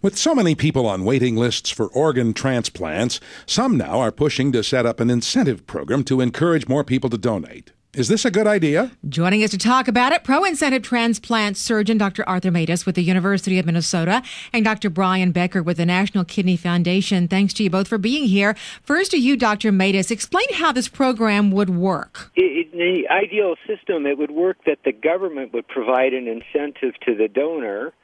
With so many people on waiting lists for organ transplants, some now are pushing to set up an incentive program to encourage more people to donate. Is this a good idea? Joining us to talk about it, pro-incentive transplant surgeon Dr. Arthur Matus with the University of Minnesota and Dr. Brian Becker with the National Kidney Foundation. Thanks to you both for being here. First to you, Dr. Matus, explain how this program would work. In the ideal system, it would work that the government would provide an incentive to the donor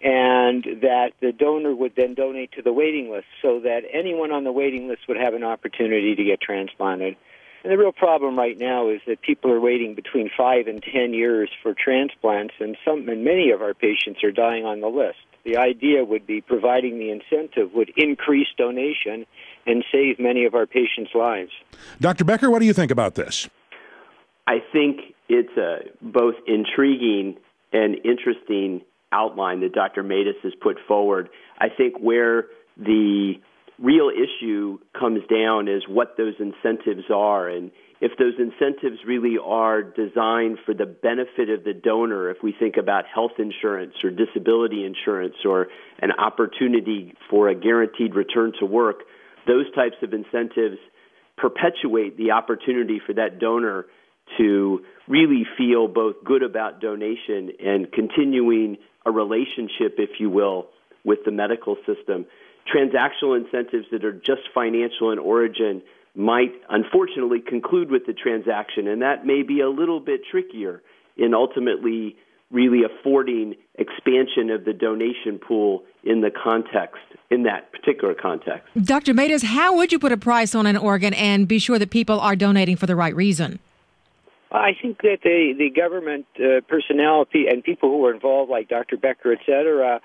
and that the donor would then donate to the waiting list so that anyone on the waiting list would have an opportunity to get transplanted. And the real problem right now is that people are waiting between 5 and 10 years for transplants, and many of our patients are dying on the list. The idea would be providing the incentive would increase donation and save many of our patients' lives. Dr. Becker, what do you think about this? I think it's a both intriguing and interesting outline that Dr. Matus has put forward. I think where the real issue comes down is what those incentives are, and if those incentives really are designed for the benefit of the donor, if we think about health insurance or disability insurance or an opportunity for a guaranteed return to work, those types of incentives perpetuate the opportunity for that donor to really feel both good about donation and continuing a relationship, if you will, with the medical system. Transactional incentives that are just financial in origin might unfortunately conclude with the transaction, and that may be a little bit trickier in ultimately really affording expansion of the donation pool in that particular context. Dr. Matus, how would you put a price on an organ and be sure that people are donating for the right reason? I think that the government personnel and people who are involved, like Dr. Becker, et cetera,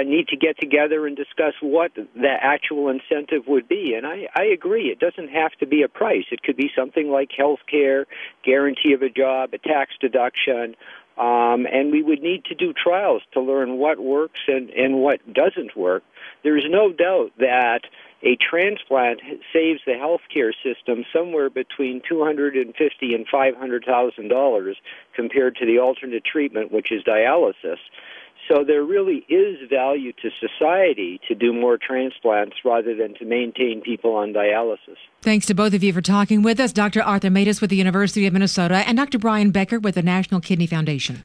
need to get together and discuss what the actual incentive would be. And I agree, it doesn't have to be a price. It could be something like health care, guarantee of a job, a tax deduction, and we would need to do trials to learn what works and what doesn't work. There is no doubt that a transplant saves the healthcare system somewhere between $250,000 and $500,000 compared to the alternate treatment, which is dialysis. So there really is value to society to do more transplants rather than to maintain people on dialysis. Thanks to both of you for talking with us. Dr. Arthur Matus with the University of Minnesota and Dr. Brian Becker with the National Kidney Foundation.